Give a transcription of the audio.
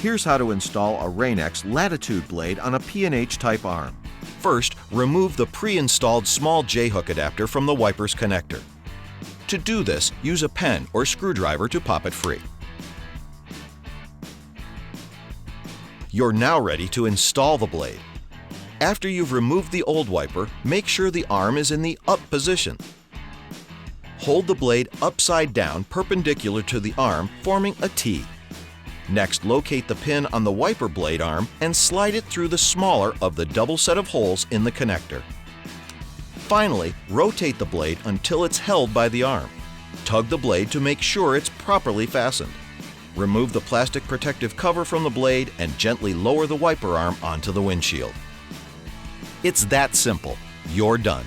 Here's how to install a Rain-X Latitude blade on a P&H type arm. First, remove the pre-installed small J-hook adapter from the wiper's connector. To do this, use a pen or screwdriver to pop it free. You're now ready to install the blade. After you've removed the old wiper, make sure the arm is in the up position. Hold the blade upside down perpendicular to the arm, forming a T. Next, locate the pin on the wiper blade arm and slide it through the smaller of the double set of holes in the connector. Finally, rotate the blade until it's held by the arm. Tug the blade to make sure it's properly fastened. Remove the plastic protective cover from the blade and gently lower the wiper arm onto the windshield. It's that simple. You're done.